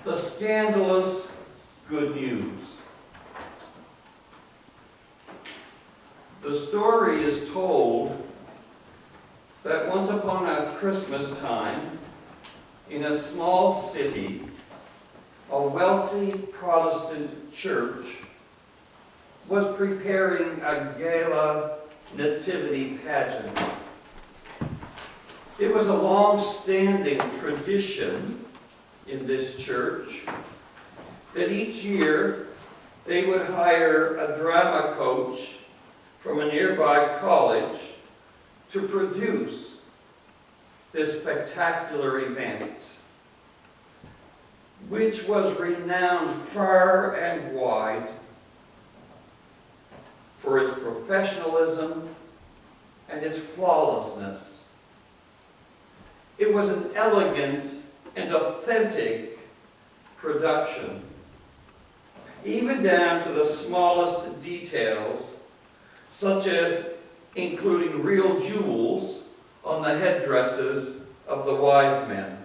The scandalous good news. The story is told that once upon a Christmas time, in a small city, a wealthy Protestant church was preparing a gala nativity pageant. It was a long-standing tradition in this church that each year they would hire a drama coach from a nearby college to produce this spectacular event, which was renowned far and wide for its professionalism and its flawlessness. It was an elegant and authentic production, even down to the smallest details, such as including real jewels on the headdresses of the wise men.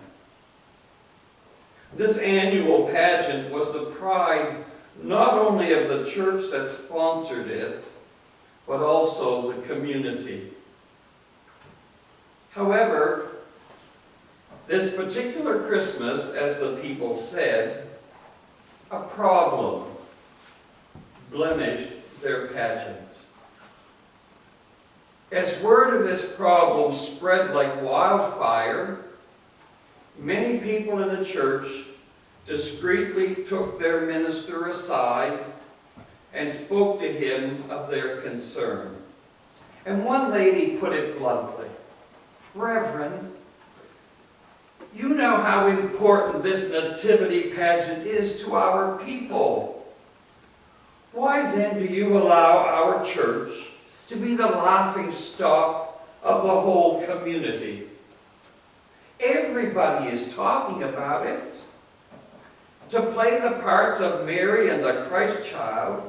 This annual pageant was the pride not only of the church that sponsored it, but also the community. However, this particular Christmas, as the people said, a problem blemished their pageant. As word of this problem spread like wildfire, many people in the church discreetly took their minister aside and spoke to him of their concern. And one lady put it bluntly, "Reverend, you know how important this nativity pageant is to our people. Why then do you allow our church to be the laughing stock of the whole community? Everybody is talking about it. To play the parts of Mary and the Christ child,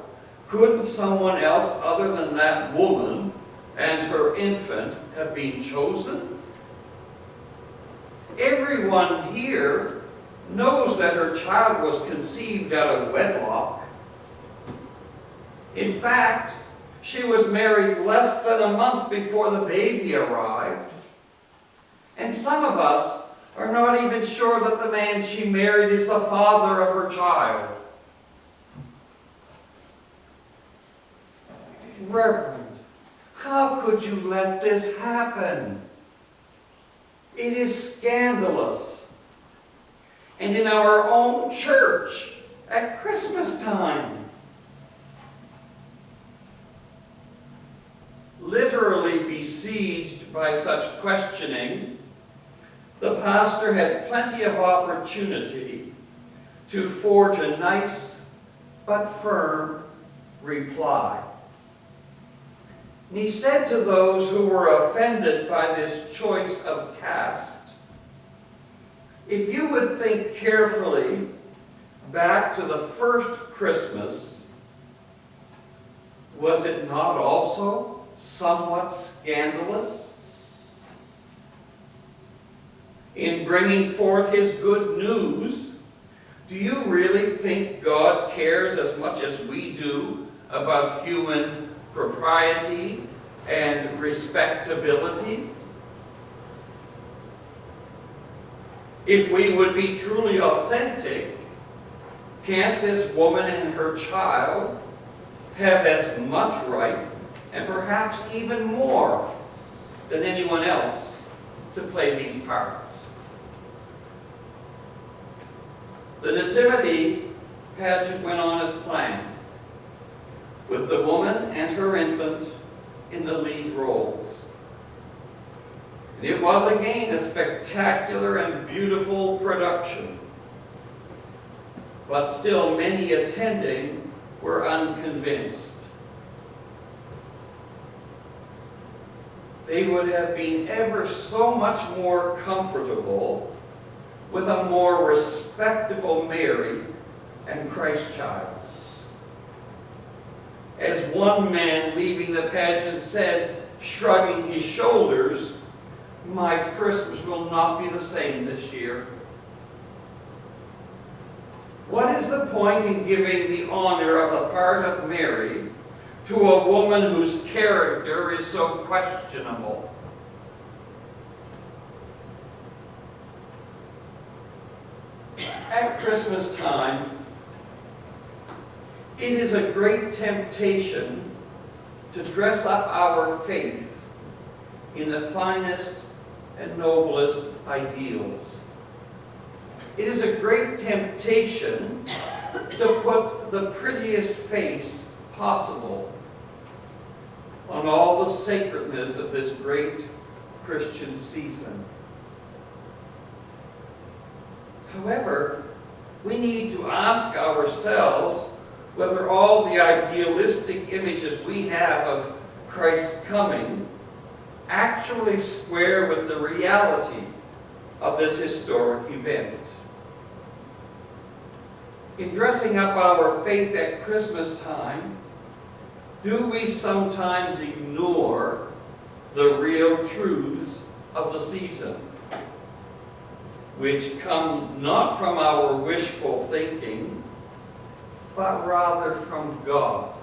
couldn't someone else other than that woman and her infant have been chosen? Everyone here knows that her child was conceived out of wedlock. In fact, she was married less than a month before the baby arrived. And some of us are not even sure that the man she married is the father of her child. Reverend, how could you let this happen? It is scandalous. And in our own church at Christmas time. Literally besieged by such questioning, the pastor had plenty of opportunity to forge a nice but firm reply. And he said to those who were offended by this choice of caste, if you would think carefully back to the first Christmas, was it not also somewhat scandalous? In bringing forth his good news, do you really think God cares as much as we do about human propriety and respectability? If we would be truly authentic, can't this woman and her child have as much right, and perhaps even more, than anyone else to play these parts? The nativity pageant went on as planned, with the woman and her infant in the lead roles. And it was again a spectacular and beautiful production, but still many attending were unconvinced. They would have been ever so much more comfortable with a more respectable Mary and Christ child. As one man leaving the pageant said, shrugging his shoulders, "My Christmas will not be the same this year." What is the point in giving the honor of the part of Mary to a woman whose character is so questionable? At Christmas time, it is a great temptation to dress up our faith in the finest and noblest ideals. It is a great temptation to put the prettiest face possible on all the sacredness of this great Christian season. However, we need to ask ourselves whether all the idealistic images we have of Christ's coming actually square with the reality of this historic event. In dressing up our faith at Christmas time, do we sometimes ignore the real truths of the season, which come not from our wishful thinking, but rather from God?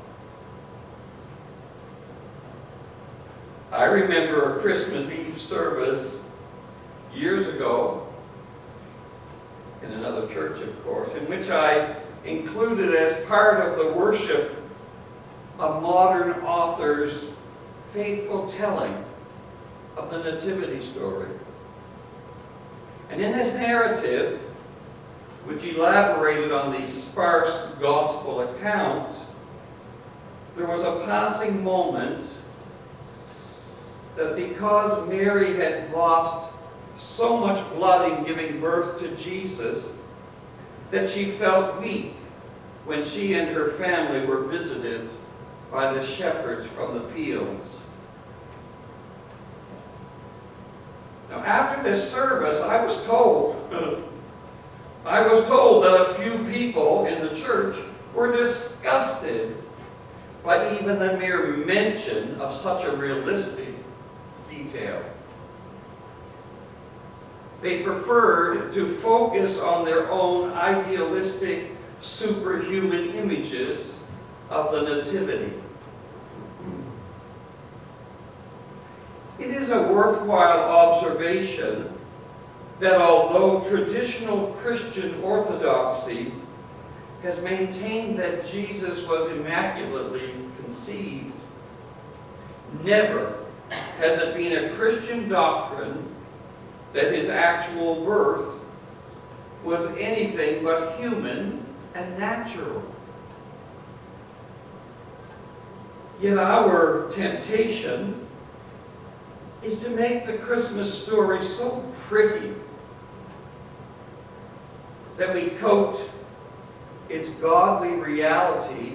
I remember a Christmas Eve service years ago, in another church, of course, in which I included as part of the worship a modern author's faithful telling of the Nativity story. And in this narrative, which elaborated on the sparse gospel account, there was a passing moment that because Mary had lost so much blood in giving birth to Jesus, that she felt weak when she and her family were visited by the shepherds from the fields. Now, after this service, I was told that a few people in the church were disgusted by even the mere mention of such a realistic detail. They preferred to focus on their own idealistic, superhuman images of the Nativity. It is a worthwhile observation that although traditional Christian orthodoxy has maintained that Jesus was immaculately conceived, never has it been a Christian doctrine that his actual birth was anything but human and natural. Yet our temptation is to make the Christmas story so pretty that we coat its godly reality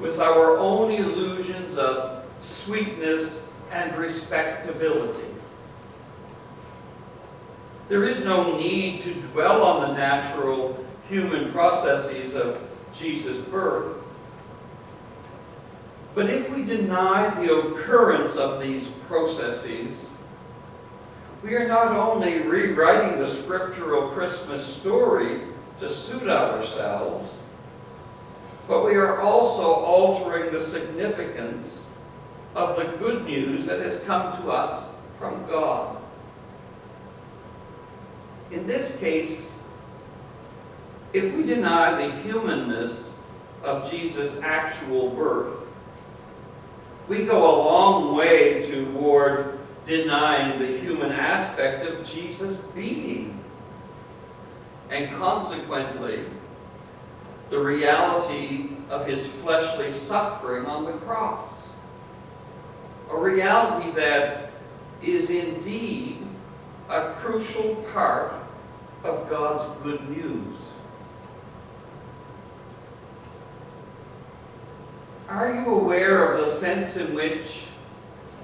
with our own illusions of sweetness and respectability. There is no need to dwell on the natural human processes of Jesus' birth. But if we deny the occurrence of these processes, we are not only rewriting the scriptural Christmas story to suit ourselves, but we are also altering the significance of the good news that has come to us from God. In this case, if we deny the humanness of Jesus' actual birth, we go a long way toward denying the human aspect of Jesus' being, and consequently, the reality of his fleshly suffering on the cross. A reality that is indeed a crucial part of God's good news. Are you aware of the sense in which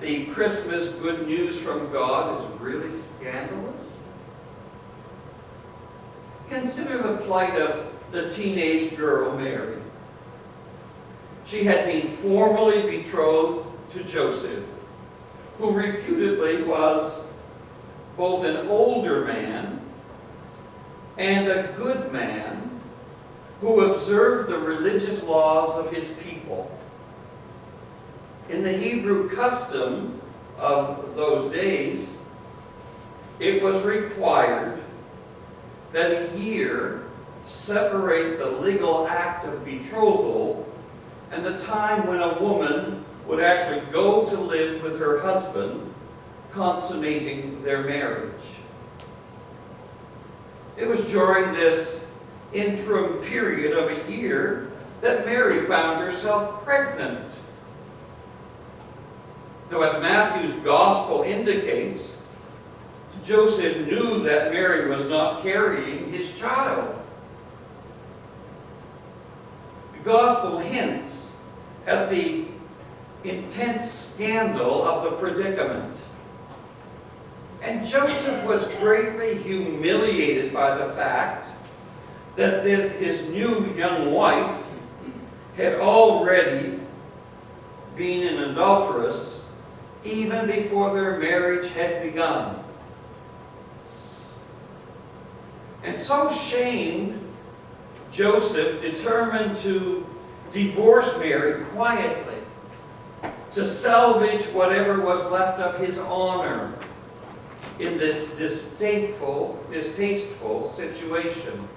the Christmas good news from God is really scandalous? Consider the plight of the teenage girl Mary. She had been formally betrothed to Joseph, who reputedly was both an older man and a good man who observed the religious laws of his people. In the Hebrew custom of those days, it was required that a year separate the legal act of betrothal and the time when a woman would actually go to live with her husband, consummating their marriage. It was during this interim period of a year that Mary found herself pregnant. Now, as Matthew's gospel indicates, Joseph knew that Mary was not carrying his child. The gospel hints at the intense scandal of the predicament. And Joseph was greatly humiliated by the fact that his new young wife had already been an adulteress even before their marriage had begun. And so shamed, Joseph determined to divorce Mary quietly, to salvage whatever was left of his honor in this distasteful situation.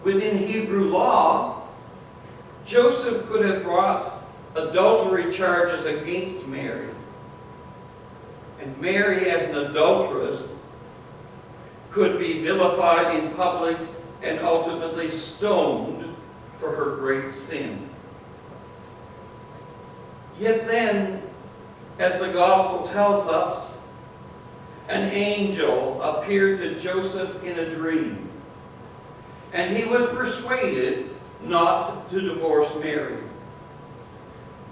Within Hebrew law, Joseph could have brought adultery charges against Mary. And Mary, as an adulteress, could be vilified in public and ultimately stoned for her great sin. Yet then, as the gospel tells us, an angel appeared to Joseph in a dream, and he was persuaded not to divorce Mary.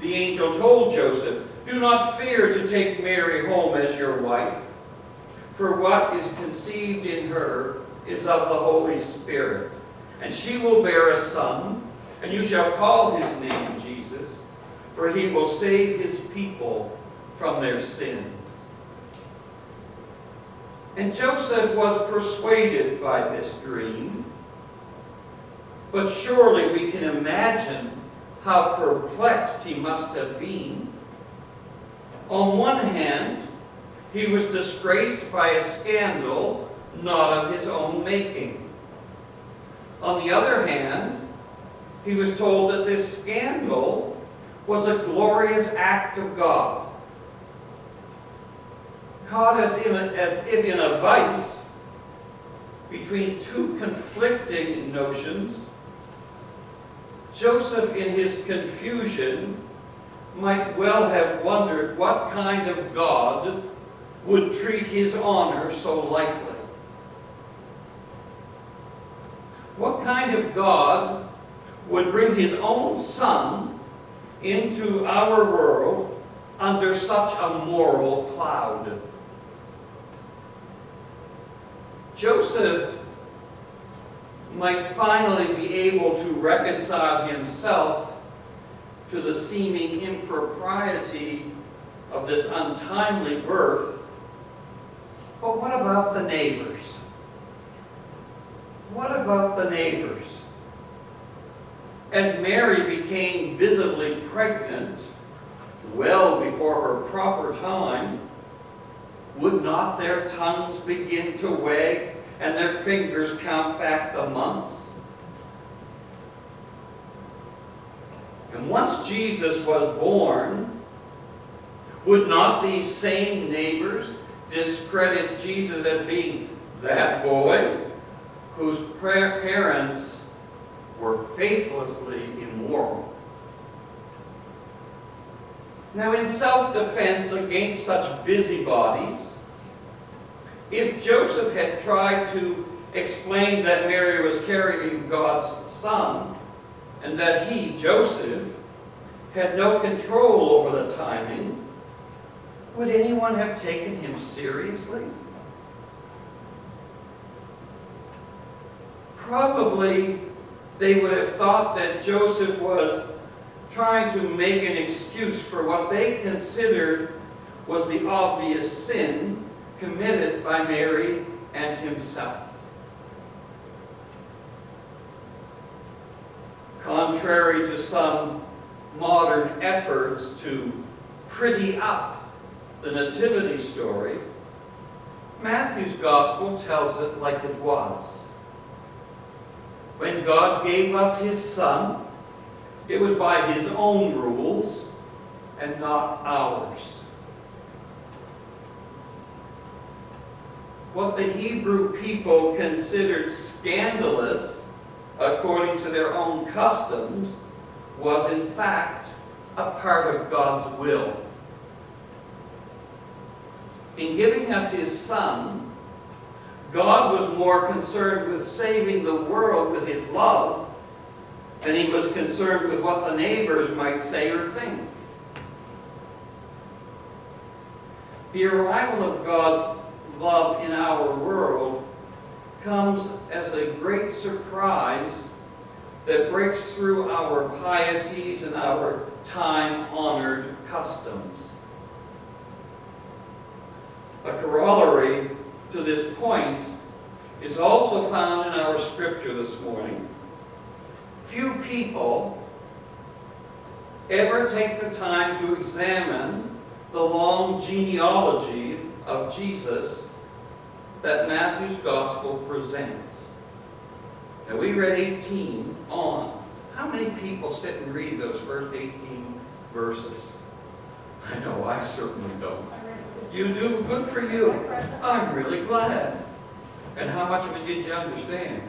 The angel told Joseph, "Do not fear to take Mary home as your wife, for what is conceived in her is of the Holy Spirit. And she will bear a son, and you shall call his name Jesus, for he will save his people from their sins." And Joseph was persuaded by this dream, but surely we can imagine how perplexed he must have been. On one hand, he was disgraced by a scandal not of his own making. On the other hand, he was told that this scandal was a glorious act of God. Caught as if in a vice between two conflicting notions, Joseph, in his confusion, might well have wondered what kind of God would treat his honor so lightly. What kind of God would bring his own son into our world under such a moral cloud? Joseph might finally be able to reconcile himself to the seeming impropriety of this untimely birth. But what about the neighbors? What about the neighbors? As Mary became visibly pregnant, well before her proper time, would not their tongues begin to wag and their fingers count back the months? And once Jesus was born, would not these same neighbors discredit Jesus as being that boy whose parents were faithlessly immoral? Now, in self-defense against such busybodies, if Joseph had tried to explain that Mary was carrying God's son, and that he, Joseph, had no control over the timing, would anyone have taken him seriously? Probably they would have thought that Joseph was trying to make an excuse for what they considered was the obvious sin committed by Mary and himself. Contrary to some modern efforts to pretty up the nativity story, Matthew's gospel tells it like it was. When God gave us his Son, it was by his own rules and not ours. What the Hebrew people considered scandalous, according to their own customs, was in fact a part of God's will. In giving us his Son, God was more concerned with saving the world with his love than he was concerned with what the neighbors might say or think. The arrival of God's love in our world comes as a great surprise that breaks through our pieties and our time-honored customs. A corollary to this point is also found in our scripture this morning. Few people ever take the time to examine the long genealogy of Jesus that Matthew's gospel presents. Now we read 18 on. How many people sit and read those first 18 verses? I know I certainly don't. You do? Good for you. I'm really glad. And how much of it did you understand?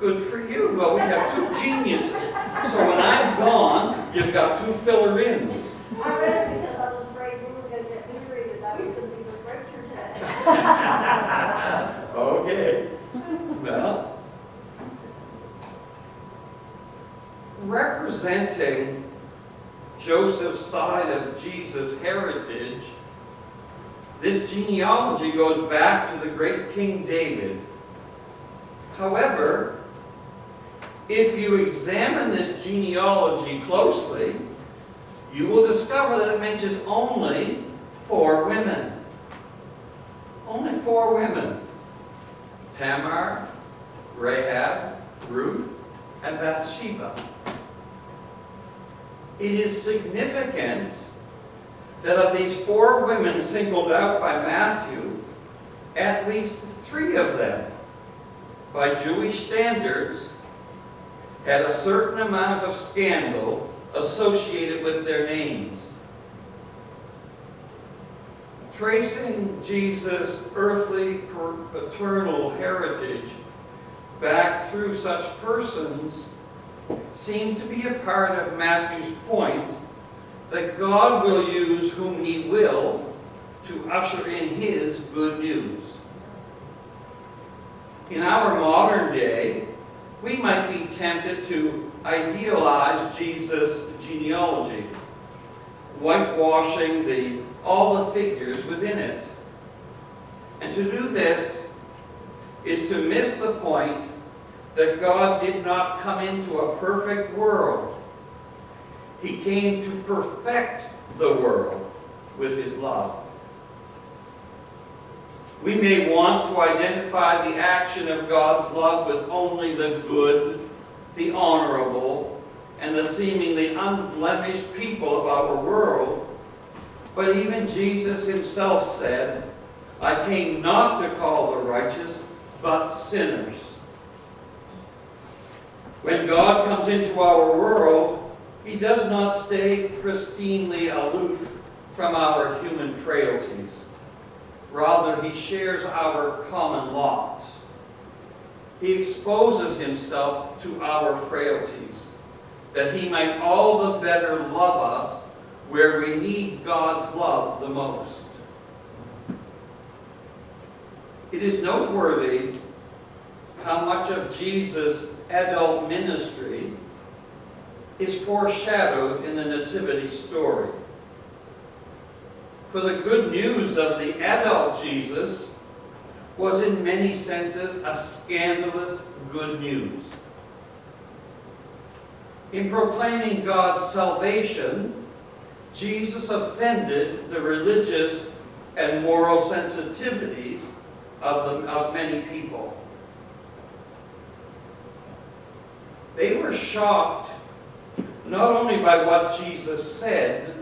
Good for you. Well, we have two geniuses. So when I'm gone, you've got two filler-ins. I read it because I was afraid you were going to get me to read it. That was going to be the scripture today. Okay. Well, representing Joseph's side of Jesus' heritage, this genealogy goes back to the great King David. However, if you examine this genealogy closely, you will discover that it mentions only 4 women. Only 4 women. Tamar, Rahab, Ruth, and Bathsheba. It is significant that of these 4 women singled out by Matthew, at least 3 of them, by Jewish standards, had a certain amount of scandal associated with their names. Tracing Jesus' earthly paternal heritage back through such persons seems to be a part of Matthew's point that God will use whom he will to usher in his good news. In our modern day, we might be tempted to idealize Jesus' genealogy, whitewashing all the figures within it. And to do this is to miss the point that God did not come into a perfect world. He came to perfect the world with his love. We may want to identify the action of God's love with only the good, the honorable, and the seemingly unblemished people of our world. But even Jesus himself said, "I came not to call the righteous, but sinners." When God comes into our world, he does not stay pristinely aloof from our human frailties. Rather, he shares our common lot. He exposes himself to our frailties, that he might all the better love us where we need God's love the most. It is noteworthy how much of Jesus' adult ministry is foreshadowed in the Nativity story. For the good news of the adult Jesus was in many senses a scandalous good news. In proclaiming God's salvation, Jesus offended the religious and moral sensitivities of many people. They were shocked not only by what Jesus said,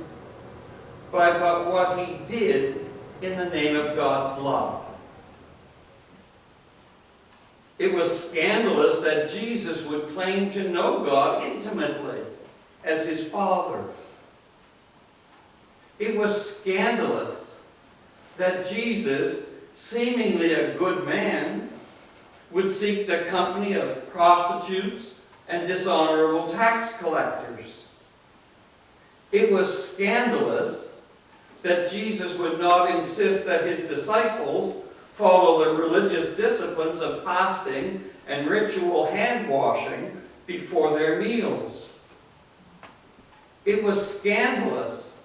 but by what he did in the name of God's love. It was scandalous that Jesus would claim to know God intimately as his Father. It was scandalous that Jesus, seemingly a good man, would seek the company of prostitutes and dishonorable tax collectors. It was scandalous that Jesus would not insist that his disciples follow the religious disciplines of fasting and ritual hand washing before their meals. It was scandalous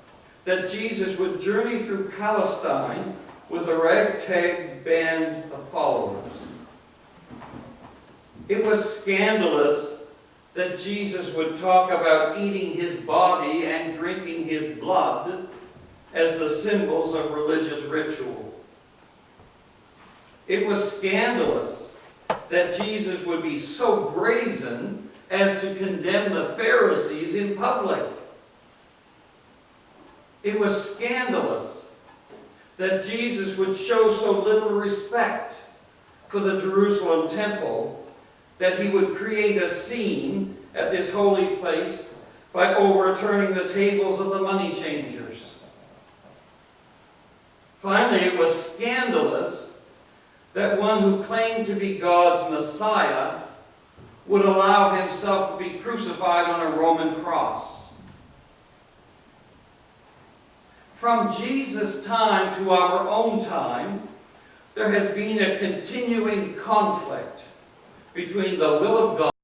that Jesus would journey through Palestine with a ragtag band of followers. It was scandalous that Jesus would talk about eating his body and drinking his blood as the symbols of religious ritual. It was scandalous that Jesus would be so brazen as to condemn the Pharisees in public. It was scandalous that Jesus would show so little respect for the Jerusalem temple that he would create a scene at this holy place by overturning the tables of the money changers. Finally, it was scandalous that one who claimed to be God's Messiah would allow himself to be crucified on a Roman cross. From Jesus' time to our own time, there has been a continuing conflict between the will of God